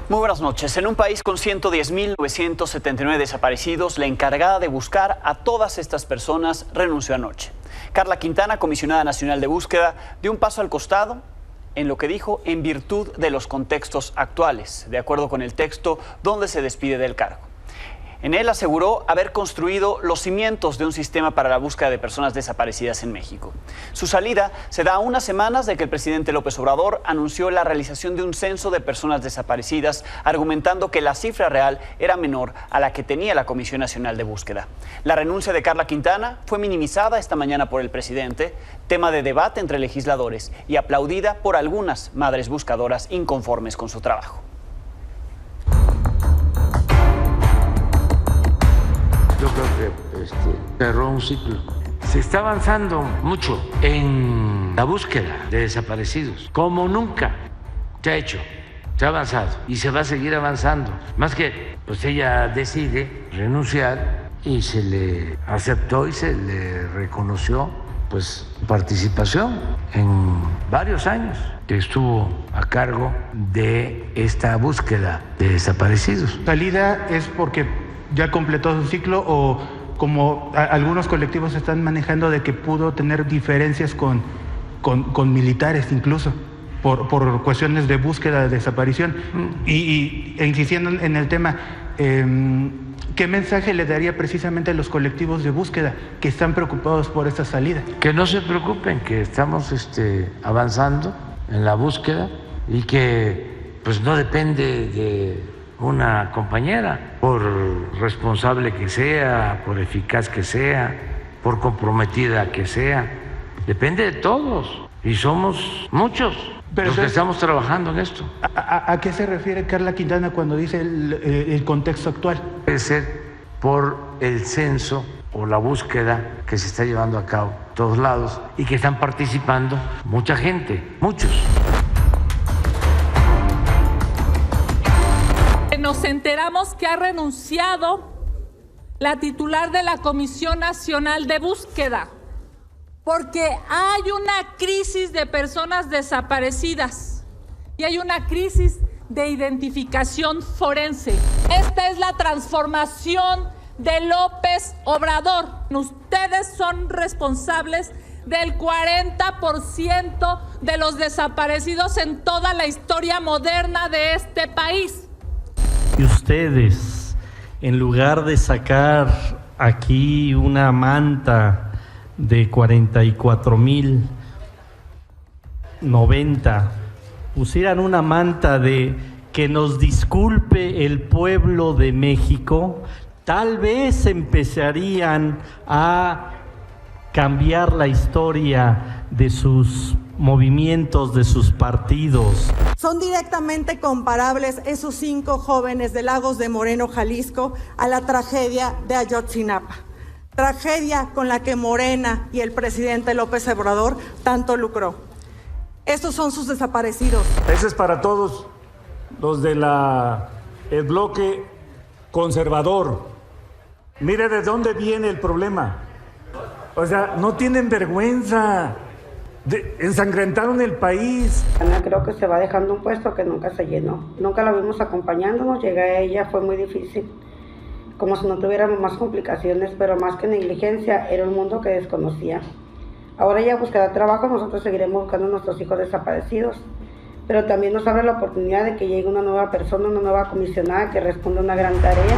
Muy buenas noches. En un país con 110.979 desaparecidos, la encargada de buscar a todas estas personas renunció anoche. Carla Quintana, comisionada nacional de búsqueda, dio un paso al costado en lo que dijo en virtud de los contextos actuales, de acuerdo con el texto donde se despide del cargo. En él aseguró haber construido los cimientos de un sistema para la búsqueda de personas desaparecidas en México. Su salida se da a unas semanas de que el presidente López Obrador anunció la realización de un censo de personas desaparecidas, argumentando que la cifra real era menor a la que tenía la Comisión Nacional de Búsqueda. La renuncia de Carla Quintana fue minimizada esta mañana por el presidente, tema de debate entre legisladores y aplaudida por algunas madres buscadoras inconformes con su trabajo. Yo creo que cerró un ciclo. Se está avanzando mucho en la búsqueda de desaparecidos, como nunca se ha hecho. Se ha avanzado y se va a seguir avanzando. Más que, pues ella decide renunciar y se le aceptó y se le reconoció, pues, participación en varios años que estuvo a cargo de esta búsqueda de desaparecidos. ¿Salida es porque ya completó su ciclo o como algunos colectivos están manejando de que pudo tener diferencias con militares incluso por cuestiones de búsqueda de desaparición? E insistiendo en el tema, ¿qué mensaje le daría precisamente a los colectivos de búsqueda que están preocupados por esta salida? Que no se preocupen, que estamos avanzando en la búsqueda y que pues no depende de una compañera, por responsable que sea, por eficaz que sea, por comprometida que sea, depende de todos y somos muchos los que estamos trabajando en esto. ¿A qué se refiere Carla Quintana cuando dice el contexto actual? Puede ser por el censo o la búsqueda que se está llevando a cabo en todos lados y que están participando mucha gente, muchos. Nos enteramos que ha renunciado la titular de la Comisión Nacional de Búsqueda porque hay una crisis de personas desaparecidas y hay una crisis de identificación forense. Esta es la transformación de López Obrador. Ustedes son responsables del 40% de los desaparecidos en toda la historia moderna de este país. Y ustedes, en lugar de sacar aquí una manta de 44,090, pusieran una manta de que nos disculpe el pueblo de México, tal vez empezarían a cambiar la historia de sus movimientos, de sus partidos. Son directamente comparables esos 5 jóvenes de Lagos de Moreno, Jalisco, a la tragedia de Ayotzinapa. Tragedia con la que Morena y el presidente López Obrador tanto lucró. Estos son sus desaparecidos. Ese es para todos los de el bloque conservador. Mire de dónde viene el problema. O sea, no tienen vergüenza. Ensangrentaron el país. Ana, creo que se va dejando un puesto que nunca se llenó. Nunca la vimos acompañándonos, llegué a ella, fue muy difícil. Como si no tuviéramos más complicaciones, pero más que negligencia, era un mundo que desconocía. Ahora ella buscará trabajo, nosotros seguiremos buscando a nuestros hijos desaparecidos. Pero también nos abre la oportunidad de que llegue una nueva persona, una nueva comisionada que responda a una gran tarea.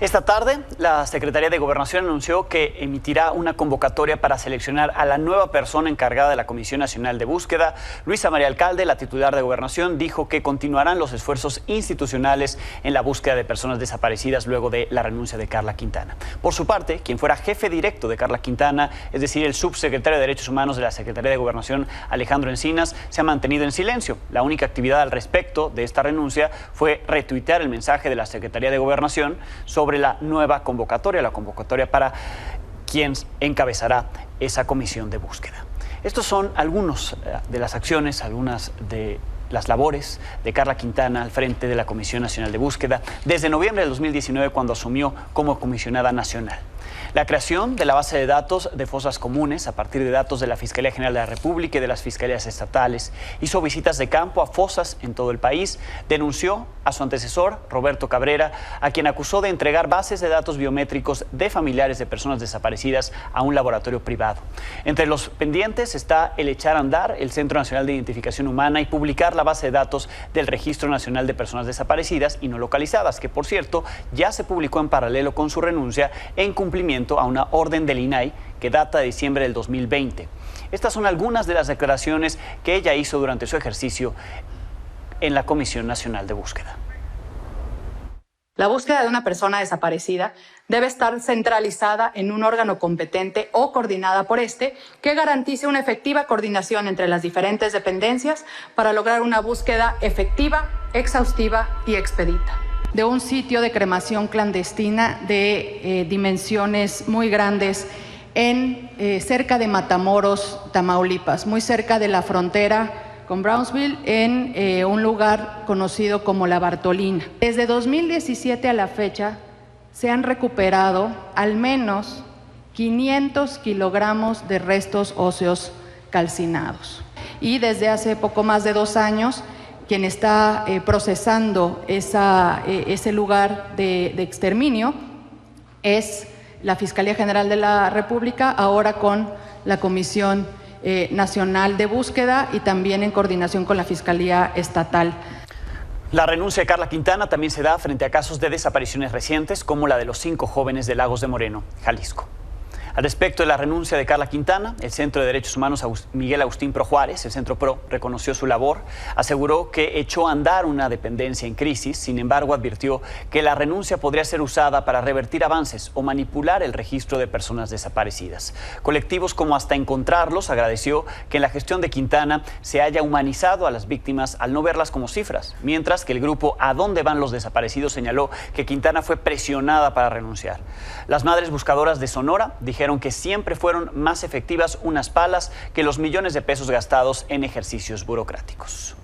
Esta tarde, la Secretaría de Gobernación anunció que emitirá una convocatoria para seleccionar a la nueva persona encargada de la Comisión Nacional de Búsqueda. Luisa María Alcalde, la titular de Gobernación, dijo que continuarán los esfuerzos institucionales en la búsqueda de personas desaparecidas luego de la renuncia de Carla Quintana. Por su parte, quien fuera jefe directo de Carla Quintana, es decir, el subsecretario de Derechos Humanos de la Secretaría de Gobernación, Alejandro Encinas, se ha mantenido en silencio. La única actividad al respecto de esta renuncia fue retuitear el mensaje de la Secretaría de Gobernación sobre la nueva convocatoria, la convocatoria para quien encabezará esa comisión de búsqueda. Estos son algunos de las acciones, algunas de las labores de Carla Quintana al frente de la Comisión Nacional de Búsqueda desde noviembre de 2019, cuando asumió como comisionada nacional. La creación de la base de datos de fosas comunes a partir de datos de la Fiscalía General de la República y de las Fiscalías Estatales hizo visitas de campo a fosas en todo el país, denunció a su antecesor, Roberto Cabrera, a quien acusó de entregar bases de datos biométricos de familiares de personas desaparecidas a un laboratorio privado. Entre los pendientes está el echar a andar el Centro Nacional de Identificación Humana y publicar la base de datos del Registro Nacional de Personas Desaparecidas y No Localizadas, que por cierto ya se publicó en paralelo con su renuncia en cumplimiento a una orden del INAI que data de diciembre del 2020. Estas son algunas de las declaraciones que ella hizo durante su ejercicio en la Comisión Nacional de Búsqueda. La búsqueda de una persona desaparecida debe estar centralizada en un órgano competente o coordinada por este que garantice una efectiva coordinación entre las diferentes dependencias para lograr una búsqueda efectiva, exhaustiva y expedita. De un sitio de cremación clandestina de dimensiones muy grandes en cerca de Matamoros, Tamaulipas, muy cerca de la frontera con Brownsville, en un lugar conocido como La Bartolina. Desde 2017 a la fecha se han recuperado al menos 500 kilogramos de restos óseos calcinados. Y desde hace poco más de 2 años, quien está procesando ese lugar de exterminio es la Fiscalía General de la República, ahora con la Comisión Nacional de Búsqueda y también en coordinación con la Fiscalía Estatal. La renuncia de Carla Quintana también se da frente a casos de desapariciones recientes, como la de los 5 jóvenes de Lagos de Moreno, Jalisco. Al respecto de la renuncia de Carla Quintana, el Centro de Derechos Humanos Miguel Agustín Pro Juárez, el Centro Pro, reconoció su labor, aseguró que echó a andar una dependencia en crisis, sin embargo advirtió que la renuncia podría ser usada para revertir avances o manipular el registro de personas desaparecidas. Colectivos como Hasta Encontrarlos agradeció que en la gestión de Quintana se haya humanizado a las víctimas al no verlas como cifras, mientras que el grupo ¿A dónde van los desaparecidos? Señaló que Quintana fue presionada para renunciar. Las Madres Buscadoras de Sonora dijeron que siempre fueron más efectivas unas palas que los millones de pesos gastados en ejercicios burocráticos.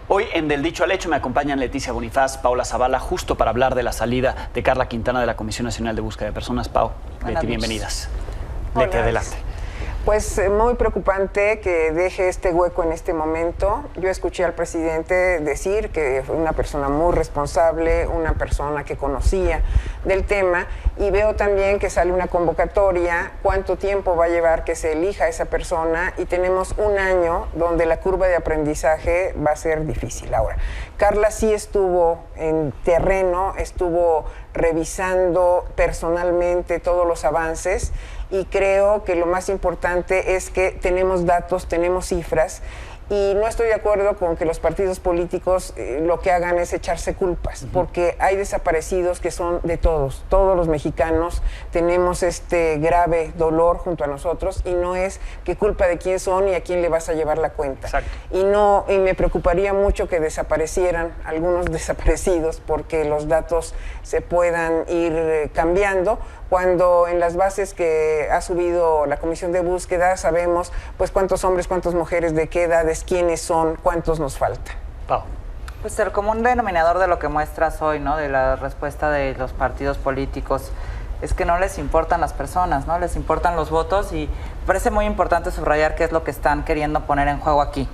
Hoy en Del Dicho al Hecho me acompañan Leticia Bonifaz, Paula Zavala, justo para hablar de la salida de Carla Quintana de la Comisión Nacional de Búsqueda de Personas. Pau, Leti, bienvenidas. Leti, adelante. Pues muy preocupante que deje este hueco en este momento. Yo escuché al presidente decir que fue una persona muy responsable, una persona que conocía del tema, y veo también que sale una convocatoria, cuánto tiempo va a llevar que se elija a esa persona, y tenemos 1 año donde la curva de aprendizaje va a ser difícil. Ahora, Carla sí estuvo en terreno, estuvo revisando personalmente todos los avances, y creo que lo más importante es que tenemos datos, tenemos cifras, y no estoy de acuerdo con que los partidos políticos lo que hagan es echarse culpas, porque hay desaparecidos que son de todos los mexicanos tenemos este grave dolor junto a nosotros, y no es que culpa de quién son y a quién le vas a llevar la cuenta. Exacto. Y me preocuparía mucho que desaparecieran algunos desaparecidos, porque los datos se puedan ir cambiando, cuando en las bases que ha subido la Comisión de Búsqueda sabemos pues cuántos hombres, cuántas mujeres, de qué edades, quiénes son, cuántos nos faltan. Pau. Pues el común denominador de lo que muestras hoy, ¿no?, de la respuesta de los partidos políticos, es que no les importan las personas, ¿no? Les importan los votos, y me parece muy importante subrayar qué es lo que están queriendo poner en juego aquí.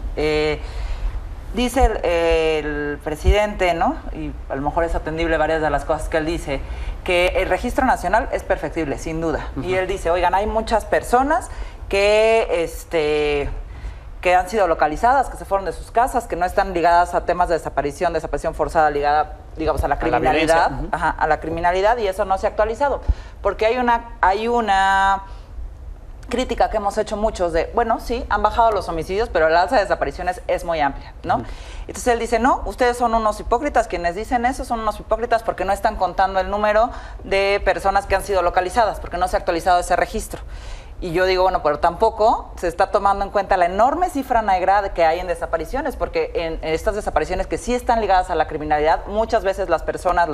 Dice el presidente, ¿no?, y a lo mejor es atendible varias de las cosas que él dice, que el registro nacional es perfectible, sin duda. Y él dice, oigan, hay muchas personas que han sido localizadas, que se fueron de sus casas, que no están ligadas a temas de desaparición forzada, ligada, digamos, a la criminalidad, a la criminalidad, y eso no se ha actualizado. Porque hay una crítica que hemos hecho muchos de, bueno, sí, han bajado los homicidios, pero la alza de desapariciones es muy amplia, ¿no? Entonces él dice, no, ustedes son unos hipócritas, quienes dicen eso son unos hipócritas porque no están contando el número de personas que han sido localizadas, porque no se ha actualizado ese registro. Y yo digo, bueno, pero tampoco se está tomando en cuenta la enorme cifra negra que hay en desapariciones, porque en estas desapariciones que sí están ligadas a la criminalidad, muchas veces las personas,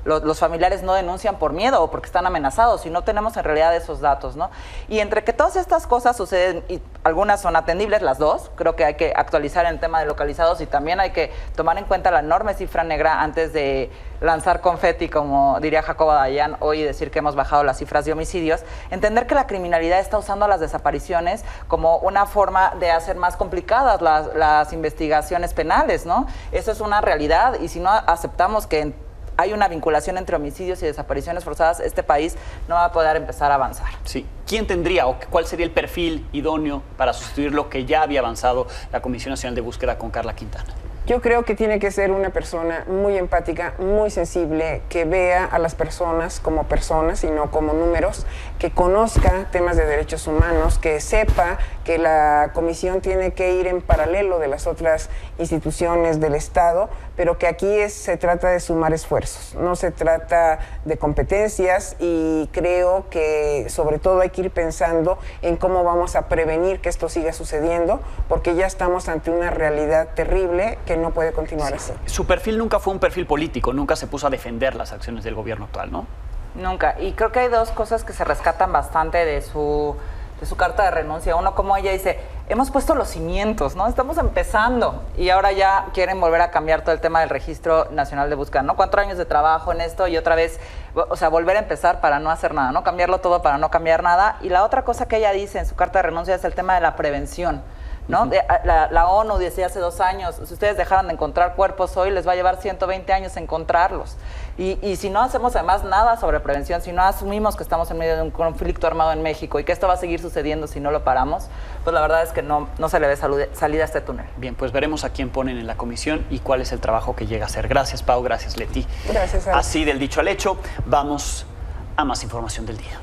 los familiares no denuncian por miedo o porque están amenazados, y no tenemos en realidad esos datos, ¿no? Y entre que todas estas cosas suceden, y algunas son atendibles, las dos. Creo que hay que actualizar el tema de localizados y también hay que tomar en cuenta la enorme cifra negra antes de lanzar confeti, como diría Jacobo Dayan hoy, y decir que hemos bajado las cifras de homicidios. Entender que la criminalidad está usando las desapariciones como una forma de hacer más complicadas las investigaciones penales, ¿no? Eso es una realidad, y si no aceptamos que hay una vinculación entre homicidios y desapariciones forzadas, este país no va a poder empezar a avanzar. Sí. ¿Quién tendría o cuál sería el perfil idóneo para sustituir lo que ya había avanzado la Comisión Nacional de Búsqueda con Karla Quintana? Yo creo que tiene que ser una persona muy empática, muy sensible, que vea a las personas como personas y no como números, que conozca temas de derechos humanos, que sepa que la comisión tiene que ir en paralelo de las otras instituciones del Estado, pero que aquí se trata de sumar esfuerzos, no se trata de competencias, y creo que sobre todo hay que ir pensando en cómo vamos a prevenir que esto siga sucediendo, porque ya estamos ante una realidad terrible que no puede continuar así. Su perfil nunca fue un perfil político, nunca se puso a defender las acciones del gobierno actual, ¿no? Nunca. Y creo que hay dos cosas que se rescatan bastante de su carta de renuncia. Uno, como ella dice, hemos puesto los cimientos, ¿no? Estamos empezando y ahora ya quieren volver a cambiar todo el tema del Registro Nacional de Búsqueda, ¿no? 4 años de trabajo en esto y otra vez, o sea, volver a empezar para no hacer nada, ¿no? Cambiarlo todo para no cambiar nada. Y la otra cosa que ella dice en su carta de renuncia es el tema de la prevención, ¿no? La ONU decía hace 2 años, si ustedes dejaran de encontrar cuerpos hoy, les va a llevar 120 años encontrarlos. Y si no hacemos además nada sobre prevención, si no asumimos que estamos en medio de un conflicto armado en México y que esto va a seguir sucediendo si no lo paramos, pues la verdad es que no se le ve salida a este túnel. Bien, pues veremos a quién ponen en la comisión y cuál es el trabajo que llega a hacer. Gracias, Pau, gracias, Leti. Gracias, Alex. Así del dicho al hecho, vamos a más información del día.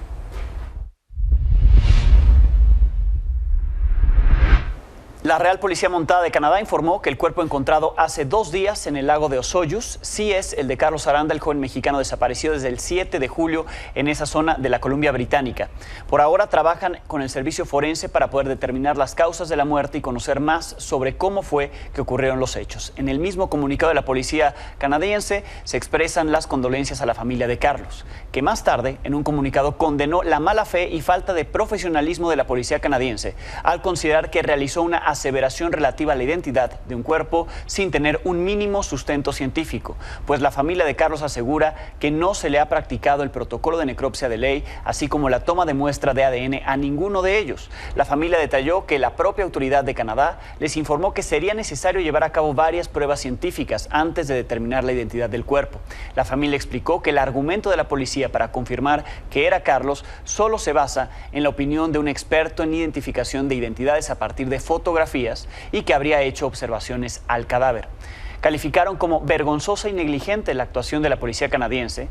La Real Policía Montada de Canadá informó que el cuerpo encontrado hace 2 días en el lago de Osoyoos sí es el de Carlos Aranda, el joven mexicano desaparecido desde el 7 de julio en esa zona de la Columbia Británica. Por ahora trabajan con el servicio forense para poder determinar las causas de la muerte y conocer más sobre cómo fue que ocurrieron los hechos. En el mismo comunicado de la policía canadiense se expresan las condolencias a la familia de Carlos, que más tarde en un comunicado condenó la mala fe y falta de profesionalismo de la policía canadiense al considerar que realizó una aseveración relativa a la identidad de un cuerpo sin tener un mínimo sustento científico, pues la familia de Carlos asegura que no se le ha practicado el protocolo de necropsia de ley, así como la toma de muestra de ADN a ninguno de ellos. La familia detalló que la propia autoridad de Canadá les informó que sería necesario llevar a cabo varias pruebas científicas antes de determinar la identidad del cuerpo. La familia explicó que el argumento de la policía para confirmar que era Carlos solo se basa en la opinión de un experto en identificación de identidades a partir de fotografías y que habría hecho observaciones al cadáver. Calificaron como vergonzosa y negligente la actuación de la policía canadiense.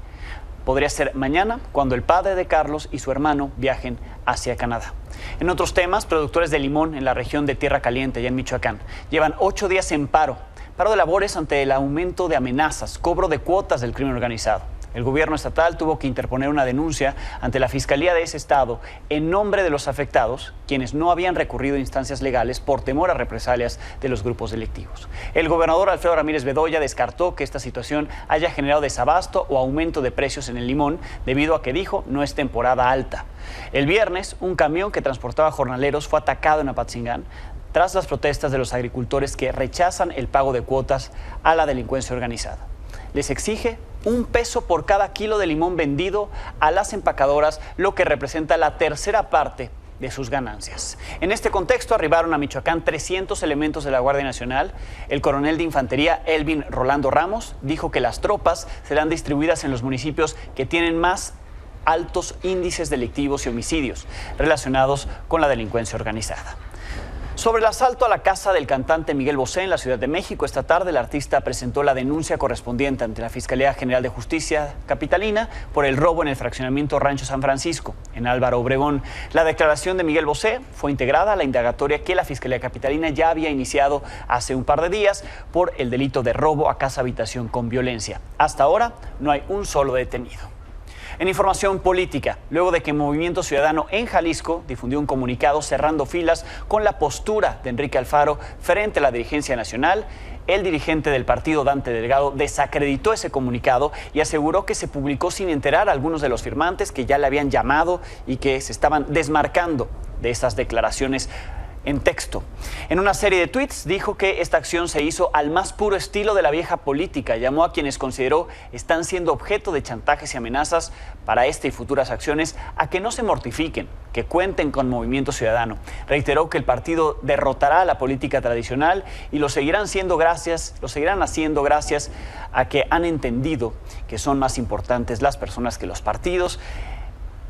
Podría ser mañana cuando el padre de Carlos y su hermano viajen hacia Canadá. En otros temas, productores de limón en la región de Tierra Caliente, allá en Michoacán, llevan 8 días en paro de labores ante el aumento de amenazas, cobro de cuotas del crimen organizado. El gobierno estatal tuvo que interponer una denuncia ante la Fiscalía de ese estado en nombre de los afectados, quienes no habían recurrido a instancias legales por temor a represalias de los grupos delictivos. El gobernador Alfredo Ramírez Bedoya descartó que esta situación haya generado desabasto o aumento de precios en el limón, debido a que, dijo, no es temporada alta. El viernes, un camión que transportaba jornaleros fue atacado en Apatzingán tras las protestas de los agricultores que rechazan el pago de cuotas a la delincuencia organizada. Les exige $1 por cada kilo de limón vendido a las empacadoras, lo que representa la tercera parte de sus ganancias. En este contexto arribaron a Michoacán 300 elementos de la Guardia Nacional. El coronel de infantería Elvin Rolando Ramos dijo que las tropas serán distribuidas en los municipios que tienen más altos índices delictivos y homicidios relacionados con la delincuencia organizada. Sobre el asalto a la casa del cantante Miguel Bosé en la Ciudad de México, esta tarde el artista presentó la denuncia correspondiente ante la Fiscalía General de Justicia capitalina por el robo en el fraccionamiento Rancho San Francisco, en Álvaro Obregón. La declaración de Miguel Bosé fue integrada a la indagatoria que la Fiscalía capitalina ya había iniciado hace un par de días por el delito de robo a casa-habitación con violencia. Hasta ahora no hay un solo detenido. En información política, luego de que Movimiento Ciudadano en Jalisco difundió un comunicado cerrando filas con la postura de Enrique Alfaro frente a la dirigencia nacional, el dirigente del partido, Dante Delgado, desacreditó ese comunicado y aseguró que se publicó sin enterar a algunos de los firmantes que ya le habían llamado y que se estaban desmarcando de esas declaraciones en texto. En una serie de tweets dijo que esta acción se hizo al más puro estilo de la vieja política. Llamó a quienes consideró están siendo objeto de chantajes y amenazas para esta y futuras acciones a que no se mortifiquen, que cuenten con Movimiento Ciudadano. Reiteró que el partido derrotará a la política tradicional y lo seguirán haciendo gracias a que han entendido que son más importantes las personas que los partidos.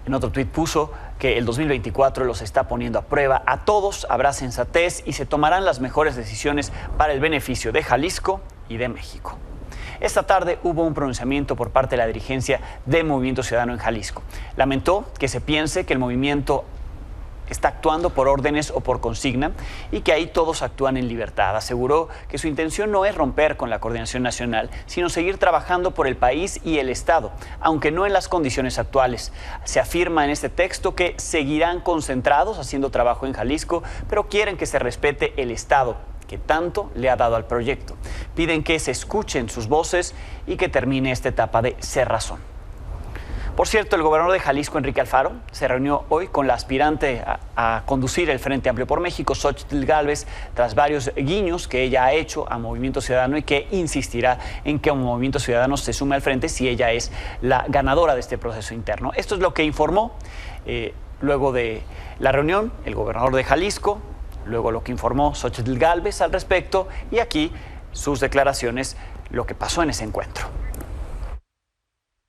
En otro tuit puso que el 2024 los está poniendo a prueba. A todos habrá sensatez y se tomarán las mejores decisiones para el beneficio de Jalisco y de México. Esta tarde hubo un pronunciamiento por parte de la dirigencia de Movimiento Ciudadano en Jalisco. Lamentó que se piense que el movimiento está actuando por órdenes o por consigna y que ahí todos actúan en libertad. Aseguró que su intención no es romper con la coordinación nacional, sino seguir trabajando por el país y el Estado, aunque no en las condiciones actuales. Se afirma en este texto que seguirán concentrados haciendo trabajo en Jalisco, pero quieren que se respete el Estado, que tanto le ha dado al proyecto. Piden que se escuchen sus voces y que termine esta etapa de cerrazón. Por cierto, el gobernador de Jalisco, Enrique Alfaro, se reunió hoy con la aspirante a conducir el Frente Amplio por México, Xóchitl Gálvez, tras varios guiños que ella ha hecho a Movimiento Ciudadano y que insistirá en que un Movimiento Ciudadano se sume al frente si ella es la ganadora de este proceso interno. Esto es lo que informó luego de la reunión el gobernador de Jalisco, luego lo que informó Xóchitl Gálvez al respecto y aquí sus declaraciones, lo que pasó en ese encuentro.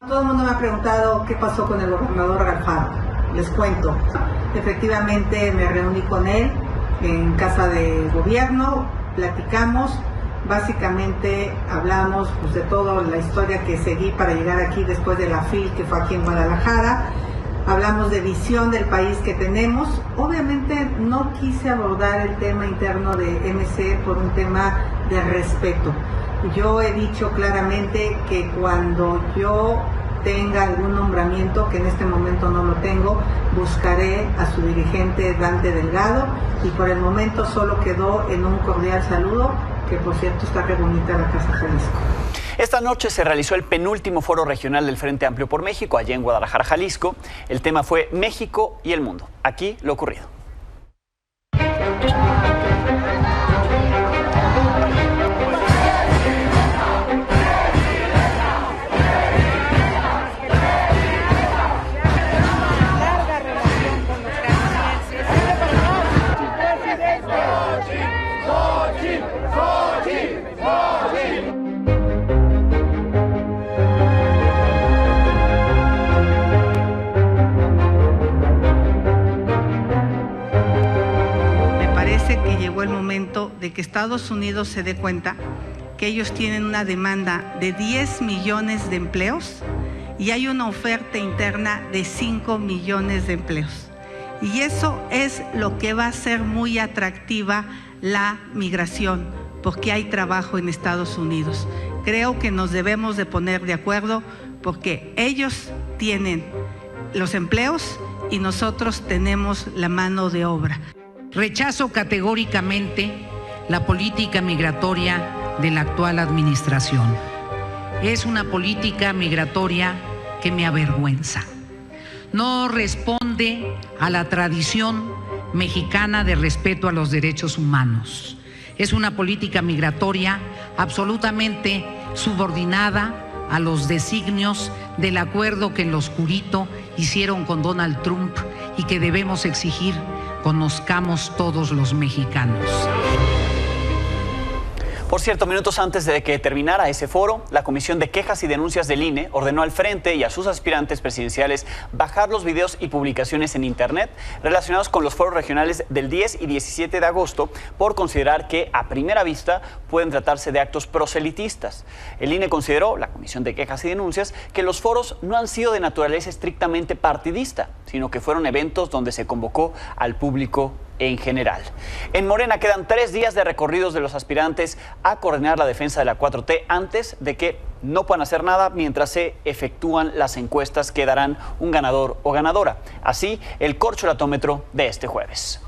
Todo el mundo me ha preguntado qué pasó con el gobernador Alfaro. Les cuento. Efectivamente me reuní con él en casa de gobierno, platicamos, básicamente hablamos pues, de toda la historia que seguí para llegar aquí después de la FIL que fue aquí en Guadalajara. Hablamos de visión del país que tenemos. Obviamente no quise abordar el tema interno de MC por un tema de respeto. Yo he dicho claramente que cuando yo tenga algún nombramiento, que en este momento no lo tengo, buscaré a su dirigente Dante Delgado y por el momento solo quedó en un cordial saludo, que por cierto está re bonita la Casa Jalisco. Esta noche se realizó el penúltimo foro regional del Frente Amplio por México, allá en Guadalajara, Jalisco. El tema fue México y el mundo. Aquí lo ocurrido. Llegó el momento de que Estados Unidos se dé cuenta que ellos tienen una demanda de 10 millones de empleos y hay una oferta interna de 5 millones de empleos. Y eso es lo que va a hacer muy atractiva la migración, porque hay trabajo en Estados Unidos. Creo que nos debemos de poner de acuerdo porque ellos tienen los empleos y nosotros tenemos la mano de obra. Rechazo categóricamente la política migratoria de la actual administración. Es una política migratoria que me avergüenza. No responde a la tradición mexicana de respeto a los derechos humanos. Es una política migratoria absolutamente subordinada a los designios del acuerdo que en lo oscurito hicieron con Donald Trump y que debemos exigir conozcamos todos los mexicanos. Por cierto, minutos antes de que terminara ese foro, la Comisión de Quejas y Denuncias del INE ordenó al Frente y a sus aspirantes presidenciales bajar los videos y publicaciones en Internet relacionados con los foros regionales del 10 y 17 de agosto por considerar que, a primera vista, pueden tratarse de actos proselitistas. El INE consideró, la Comisión de Quejas y Denuncias, que los foros no han sido de naturaleza estrictamente partidista, sino que fueron eventos donde se convocó al público en general. En Morena quedan 3 días de recorridos de los aspirantes a coordinar la defensa de la 4T antes de que no puedan hacer nada mientras se efectúan las encuestas que darán un ganador o ganadora. Así, el corcholatómetro de este jueves.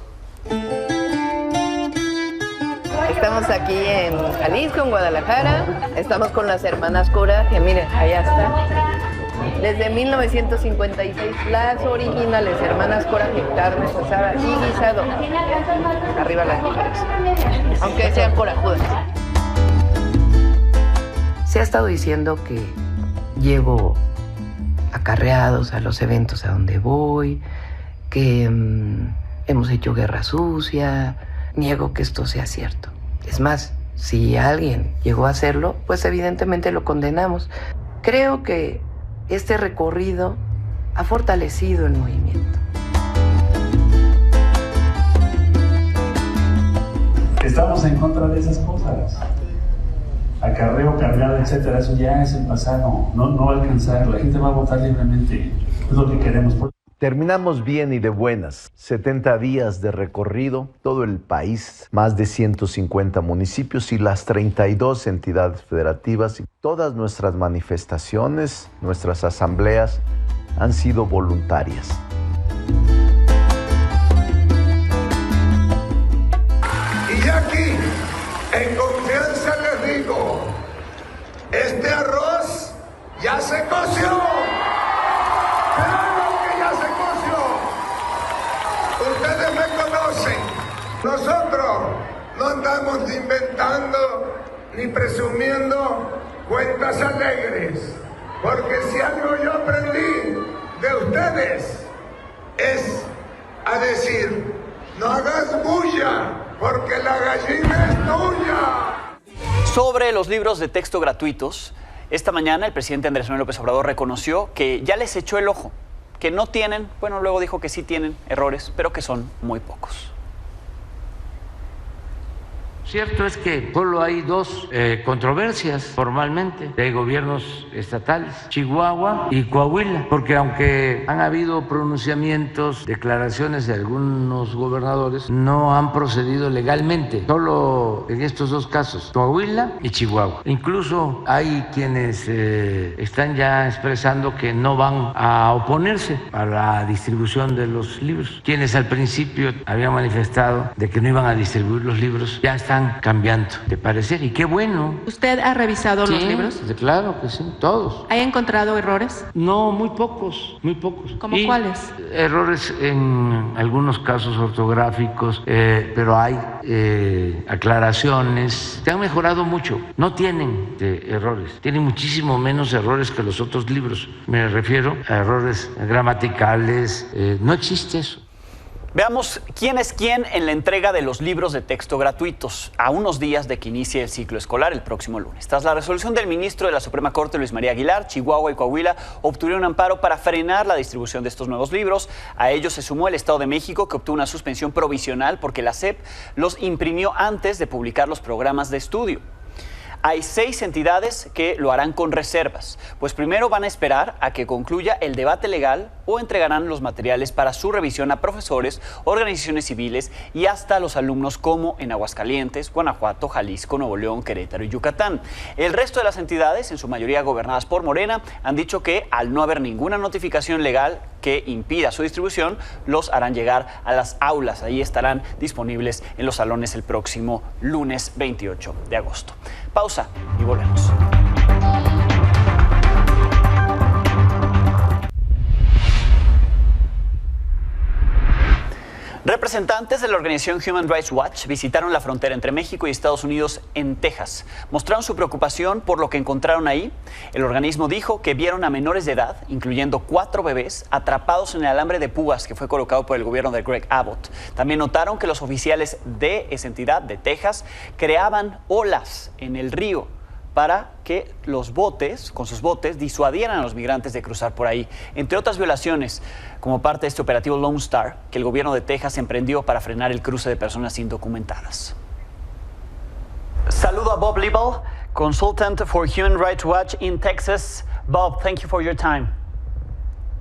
Estamos aquí en Jalisco, en Guadalajara. Estamos con las hermanas Cura, que miren, allá está. Desde 1956, las originales hermanas Coraje, carne asada y guisado. Arriba las mujeres, aunque sean corajudas. Se ha estado diciendo que llevo acarreados a los eventos a donde voy, que hemos hecho guerra sucia. Niego que esto sea cierto. Es más, si alguien llegó a hacerlo, pues evidentemente lo condenamos. Creo que este recorrido ha fortalecido el movimiento. Estamos en contra de esas cosas. Acarreo, cargado, etcétera, eso ya es el pasado. No va a alcanzar. La gente va a votar libremente. Es lo que queremos. Terminamos bien y de buenas. 70 días de recorrido, todo el país, más de 150 municipios y las 32 entidades federativas. Todas nuestras manifestaciones, nuestras asambleas han sido voluntarias. Y aquí, en confianza les digo, este arroz ya se coció. Ustedes me conocen. Nosotros no andamos inventando ni presumiendo cuentas alegres, porque si algo yo aprendí de ustedes es a decir, no hagas bulla, porque la gallina es tuya. Sobre los libros de texto gratuitos, esta mañana el presidente Andrés Manuel López Obrador reconoció que ya les echó el ojo, que no tienen, bueno, luego dijo que sí tienen errores, pero que son muy pocos. Cierto es que solo hay dos controversias formalmente de gobiernos estatales, Chihuahua y Coahuila, porque aunque han habido pronunciamientos, declaraciones de algunos gobernadores, no han procedido legalmente, solo en estos dos casos, Coahuila y Chihuahua. Incluso hay quienes están ya expresando que no van a oponerse a la distribución de los libros. Quienes al principio habían manifestado de que no iban a distribuir los libros, ya están cambiando de parecer, y qué bueno. ¿Usted ha revisado los libros? Claro que sí, todos. ¿Ha encontrado errores? No, muy pocos, muy pocos. ¿Cómo cuáles? Errores en algunos casos ortográficos, pero hay aclaraciones. Se han mejorado mucho. No tienen errores, tienen muchísimo menos errores que los otros libros. Me refiero a errores gramaticales. No existe eso. Veamos quién es quién en la entrega de los libros de texto gratuitos a unos días de que inicie el ciclo escolar el próximo lunes. Tras la resolución del ministro de la Suprema Corte, Luis María Aguilar, Chihuahua y Coahuila obtuvieron amparo para frenar la distribución de estos nuevos libros. A ellos se sumó el Estado de México, que obtuvo una suspensión provisional porque la SEP los imprimió antes de publicar los programas de estudio. Hay 6 entidades que lo harán con reservas, pues primero van a esperar a que concluya el debate legal o entregarán los materiales para su revisión a profesores, organizaciones civiles y hasta los alumnos, como en Aguascalientes, Guanajuato, Jalisco, Nuevo León, Querétaro y Yucatán. El resto de las entidades, en su mayoría gobernadas por Morena, han dicho que al no haber ninguna notificación legal que impida su distribución, los harán llegar a las aulas. Ahí estarán disponibles en los salones el próximo lunes 28 de agosto. Pausa y volvemos. Representantes de la organización Human Rights Watch visitaron la frontera entre México y Estados Unidos en Texas. Mostraron su preocupación por lo que encontraron ahí. El organismo dijo que vieron a menores de edad, incluyendo 4 bebés, atrapados en el alambre de púas que fue colocado por el gobierno de Greg Abbott. También notaron que los oficiales de esa entidad de Texas creaban olas en el río para que los botes, con sus botes, disuadieran a los migrantes de cruzar por ahí. Entre otras violaciones, como parte de este operativo Lone Star, que el gobierno de Texas emprendió para frenar el cruce de personas indocumentadas. Saludo a Bob Liebel, consultant for Human Rights Watch in Texas. Bob, thank you for your time.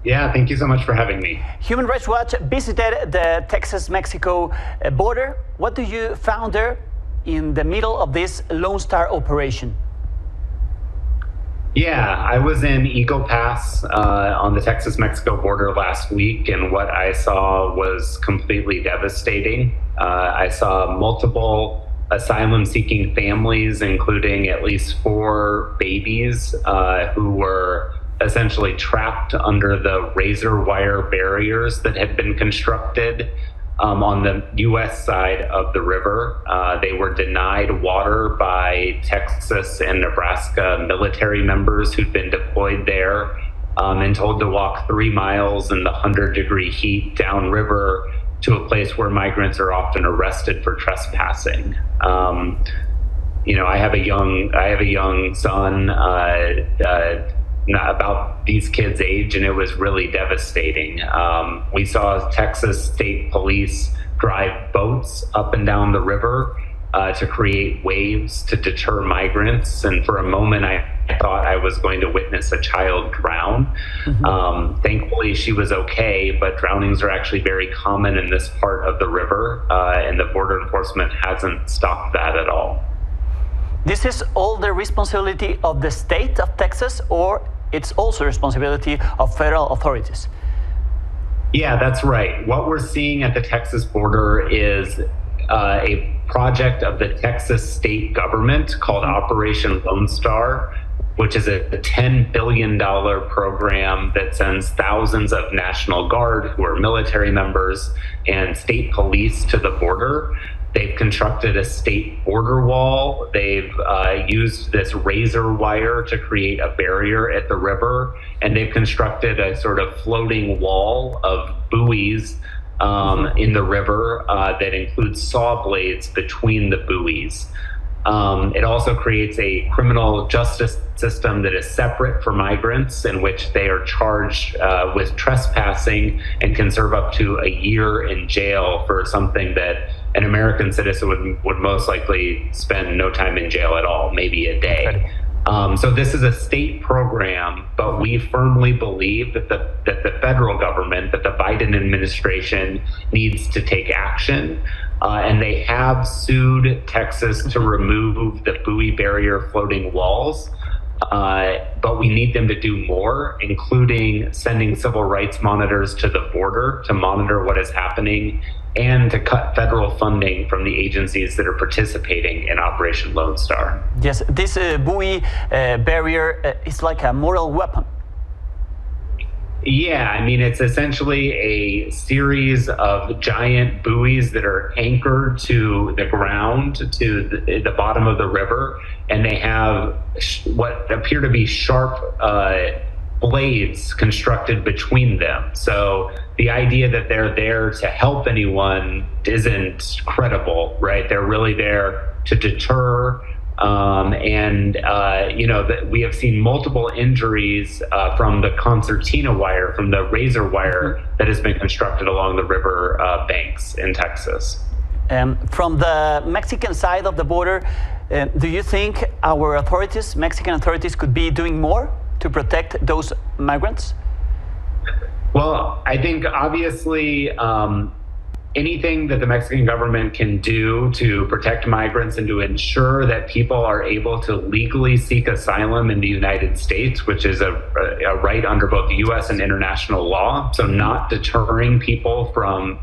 Yeah, thank you so much for having me. Human Rights Watch visited the Texas-Mexico border. What do you found there in the middle of this Lone Star operation? Yeah, I was in Eagle Pass on the Texas-Mexico border last week, and what I saw was completely devastating. I saw multiple asylum-seeking families, including at least 4 babies who were essentially trapped under the razor wire barriers that had been constructed on the U.S. side of the river. They were denied water by Texas and Nebraska military members who'd been deployed there and told to walk 3 miles in the 100-degree heat downriver to a place where migrants are often arrested for trespassing. I have a young son about these kids' age, and it was really devastating. We saw Texas State Police drive boats up and down the river to create waves to deter migrants. And for a moment, I thought I was going to witness a child drown. Thankfully, she was okay, but drownings are actually very common in this part of the river, and the border enforcement hasn't stopped that at all. This is all the responsibility of the state of Texas, or it's also responsibility of federal authorities? Yeah, that's right. What we're seeing at the Texas border is a project of the Texas state government called Operation Lone Star, which is a $10 billion program that sends thousands of National Guard, who are military members, and state police to the border. They've constructed a state border wall. They've used this razor wire to create a barrier at the river, and they've constructed a sort of floating wall of buoys in the river that includes saw blades between the buoys. It also creates a criminal justice system that is separate for migrants, in which they are charged with trespassing and can serve up to a year in jail for something that an American citizen would most likely spend no time in jail at all, maybe a day. So this is a state program, but we firmly believe that the federal government, that the Biden administration needs to take action. And they have sued Texas to remove the buoy barrier floating walls. But we need them to do more, including sending civil rights monitors to the border to monitor what is happening, and to cut federal funding from the agencies that are participating in Operation Lone Star. Yes, this buoy barrier is like a moral weapon. Yeah, I mean, it's essentially a series of giant buoys that are anchored to the ground, to the bottom of the river, and they have what appear to be sharp blades constructed between them. So the idea that they're there to help anyone isn't credible, right? They're really there to deter. We have seen multiple injuries from the concertina wire, from the razor wire that has been constructed along the river banks in Texas. From the Mexican side of the border, do you think our authorities, Mexican authorities, could be doing more to protect those migrants? Well, I think obviously anything that the Mexican government can do to protect migrants and to ensure that people are able to legally seek asylum in the United States, which is a right under both the U.S. and international law, so not deterring people from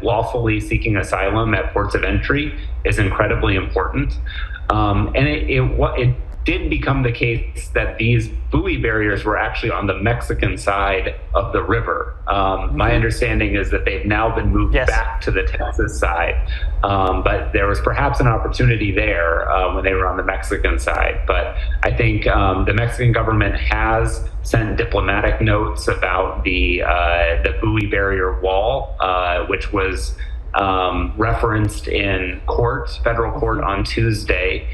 lawfully seeking asylum at ports of entry, is incredibly important. And it did become the case that these buoy barriers were actually on the Mexican side of the river. My understanding is that they've now been moved back to the Texas side. But there was perhaps an opportunity there when they were on the Mexican side. But I think the Mexican government has sent diplomatic notes about the buoy barrier wall, which was referenced in federal court on Tuesday,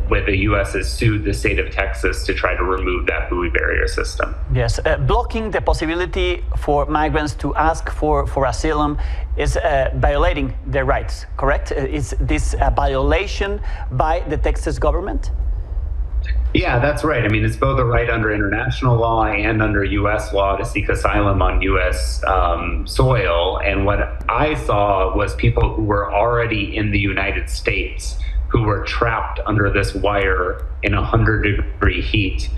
where the U.S. has sued the state of Texas to try to remove that buoy barrier system. Yes, blocking the possibility for migrants to ask for asylum is violating their rights, correct? Is this a violation by the Texas government? Yeah, that's right. I mean, it's both a right under international law and under U.S. law to seek asylum on U.S. soil. And what I saw was people who were already in the United States who were trapped under this wire in 100-degree heat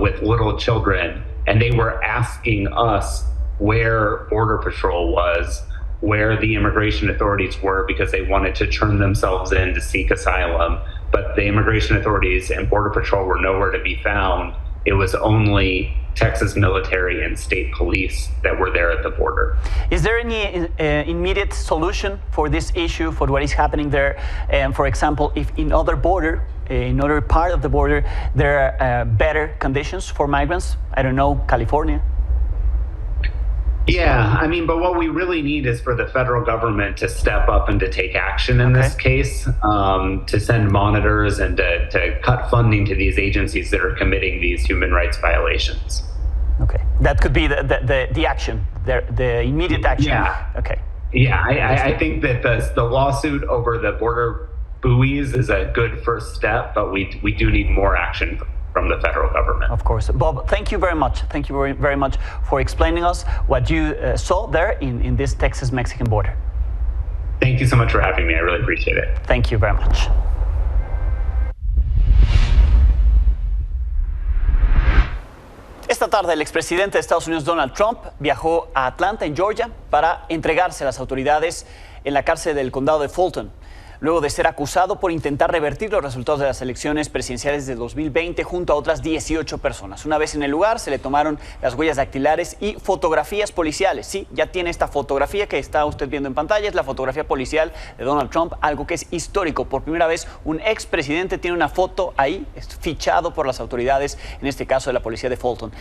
with little children. And they were asking us where Border Patrol was, where the immigration authorities were, because they wanted to turn themselves in to seek asylum. But the immigration authorities and Border Patrol were nowhere to be found. it was only Texas military and state police that were there at the border. Is there any immediate solution for this issue, for what is happening there? For example, if in other part of the border, there are better conditions for migrants? I don't know, California? Yeah, I mean, but what we really need is for the federal government to step up and to take action in this case, to send monitors and to cut funding to these agencies that are committing these human rights violations. Okay, that could be the action, the immediate action. Yeah. Okay. Yeah, I think that the lawsuit over the border buoys is a good first step, but we do need more action from the federal government. Of course. Bob, thank you very much. Thank you very, very much for explaining us what you saw there in this Texas-Mexican border. Thank you so much for having me. I really appreciate it. Thank you very much. Esta tarde, el expresidente de Estados Unidos, Donald Trump, viajó a Atlanta, en Georgia, para entregarse a las autoridades en la cárcel del condado de Fulton, luego de ser acusado por intentar revertir los resultados de las elecciones presidenciales de 2020 junto a otras 18 personas. Una vez en el lugar, se le tomaron las huellas dactilares y fotografías policiales. Sí, ya tiene esta fotografía que está usted viendo en pantalla, es la fotografía policial de Donald Trump, algo que es histórico. Por primera vez, un expresidente tiene una foto ahí, es fichado por las autoridades, en este caso de la policía de Fulton.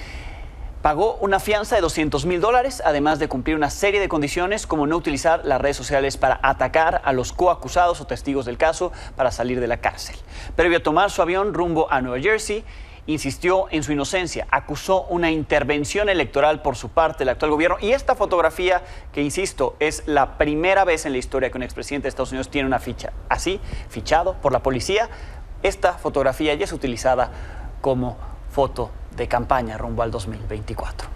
Pagó una fianza de $200,000, además de cumplir una serie de condiciones como no utilizar las redes sociales para atacar a los coacusados o testigos del caso para salir de la cárcel. Previo a tomar su avión rumbo a Nueva Jersey, insistió en su inocencia, acusó una intervención electoral por su parte del actual gobierno. Y esta fotografía, que insisto, es la primera vez en la historia que un expresidente de Estados Unidos tiene una ficha así, fichado por la policía. Esta fotografía ya es utilizada como foto de campaña rumbo al 2024.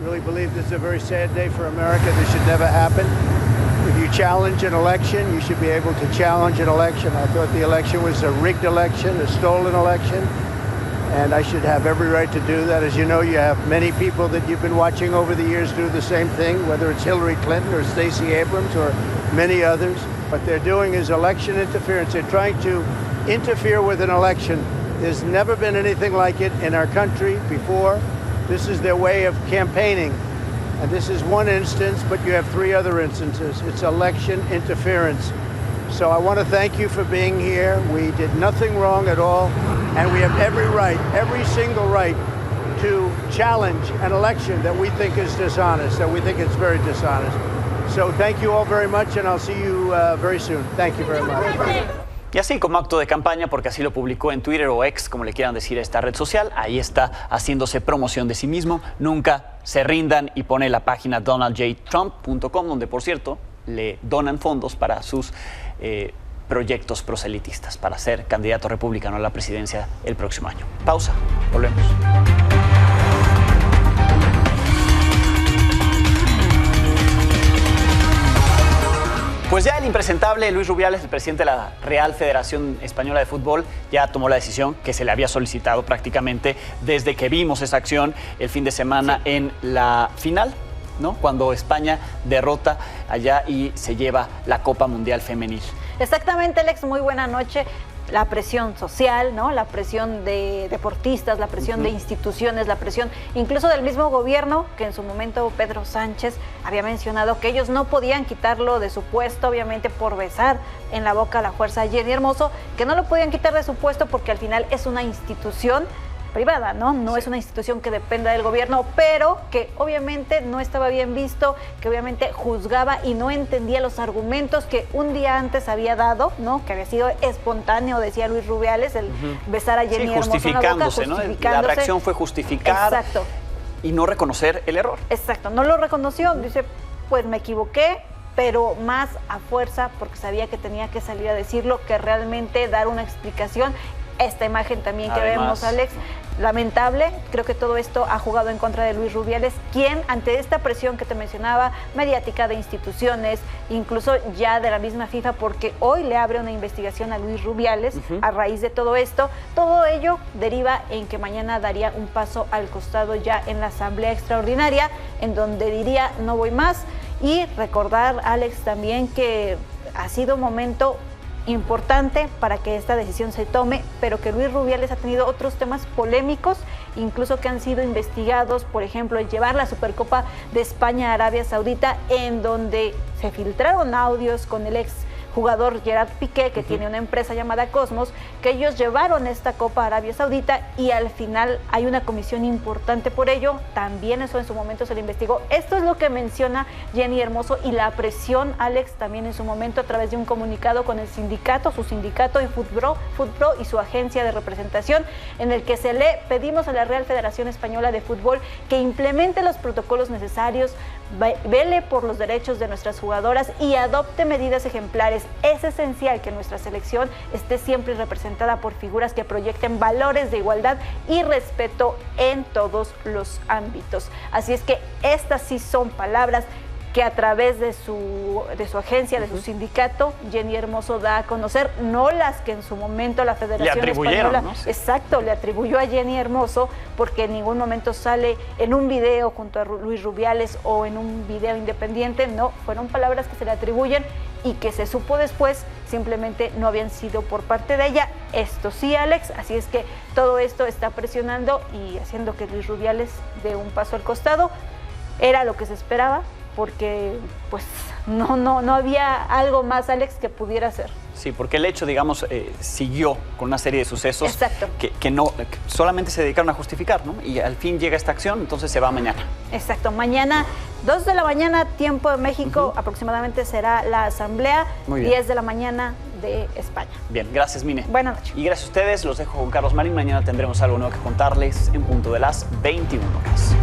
Really believe this is a very sad day for America. This should never happen. If you challenge an election, you should be able to challenge an election. I thought the election was a rigged election, a stolen election, and I should have every right to do that. As you know, you have many people that you've been watching over the years do the same thing, whether it's Hillary Clinton or Stacey Abrams or many others. What they're doing is election interference. They're trying to interfere with an election. There's never been anything like it in our country before. This is their way of campaigning. And this is one instance, but you have three other instances. It's election interference. So I want to thank you for being here. We did nothing wrong at all. And we have every right, every single right, to challenge an election that we think is dishonest, that we think is very dishonest. So thank you all very much, and I'll see you very soon. Thank you very much. Y así como acto de campaña, porque así lo publicó en Twitter o X, como le quieran decir a esta red social, ahí está haciéndose promoción de sí mismo. Nunca se rindan, y pone la página donaldjtrump.com, donde, por cierto, le donan fondos para sus proyectos proselitistas, para ser candidato republicano a la presidencia el próximo año. Pausa, volvemos. Pues ya el impresentable Luis Rubiales, el presidente de la Real Federación Española de Fútbol, ya tomó la decisión que se le había solicitado prácticamente desde que vimos esa acción el fin de semana en la final, ¿no? Cuando España derrota allá y se lleva la Copa Mundial Femenil. Exactamente, Alex, muy buena noche. La presión social, ¿no? La presión de deportistas, la presión de instituciones, la presión incluso del mismo gobierno, que en su momento Pedro Sánchez había mencionado que ellos no podían quitarlo de su puesto, obviamente por besar en la boca a la jueza Jenny Hermoso, que no lo podían quitar de su puesto porque al final es una institución privada, ¿no? No es una institución que dependa del gobierno, pero que obviamente no estaba bien visto, que obviamente juzgaba y no entendía los argumentos que un día antes había dado, ¿no? Que había sido espontáneo, decía Luis Rubiales, el besar a Jenny Hermoso en la boca, justificándose. La reacción fue justificar. Exacto. Y no reconocer el error. Exacto, no lo reconoció, dice, pues me equivoqué, pero más a fuerza, porque sabía que tenía que salir a decirlo, que realmente dar una explicación. Esta imagen también que vemos, Alex, lamentable. Creo que todo esto ha jugado en contra de Luis Rubiales, quien ante esta presión que te mencionaba, mediática de instituciones, incluso ya de la misma FIFA, porque hoy le abre una investigación a Luis Rubiales a raíz de todo esto. Todo ello deriva en que mañana daría un paso al costado ya en la Asamblea Extraordinaria, en donde diría no voy más. Y recordar, Alex, también que ha sido un momento importante para que esta decisión se tome, pero que Luis Rubiales ha tenido otros temas polémicos, incluso que han sido investigados, por ejemplo, el llevar la Supercopa de España a Arabia Saudita, en donde se filtraron audios con el ex jugador Gerard Piqué, que tiene una empresa llamada Cosmos, que ellos llevaron esta Copa a Arabia Saudita y al final hay una comisión importante por ello. También eso en su momento se le investigó. Esto es lo que menciona Jenny Hermoso, y la presión, Alex, también en su momento a través de un comunicado con el sindicato, su sindicato y FUTPRO y su agencia de representación, en el que se le pedimos a la Real Federación Española de Fútbol que implemente los protocolos necesarios, vele por los derechos de nuestras jugadoras y adopte medidas ejemplares. Es esencial que nuestra selección esté siempre representada por figuras que proyecten valores de igualdad y respeto en todos los ámbitos. Así es que estas sí son palabras que a través de su agencia, de su sindicato, Jenny Hermoso da a conocer, no las que en su momento la Federación Española, ¿no? Exacto, le atribuyó a Jenny Hermoso, porque en ningún momento sale en un video junto a Luis Rubiales o en un video independiente. No, fueron palabras que se le atribuyen y que se supo después simplemente no habían sido por parte de ella. Esto sí, Alex, así es que todo esto está presionando y haciendo que Luis Rubiales dé un paso al costado. Era lo que se esperaba, porque pues no había algo más, Alex, que pudiera hacer. Sí, porque el hecho, digamos, siguió con una serie de sucesos que solamente se dedicaron a justificar, ¿no? Y al fin llega esta acción, entonces se va mañana. Exacto, mañana 2 de la mañana, tiempo de México, aproximadamente será la asamblea, 10 de la mañana de España. Bien, gracias, Mine. Buenas noches. Y gracias a ustedes, los dejo con Carlos Marín. Mañana tendremos algo nuevo que contarles en punto de las 21 horas.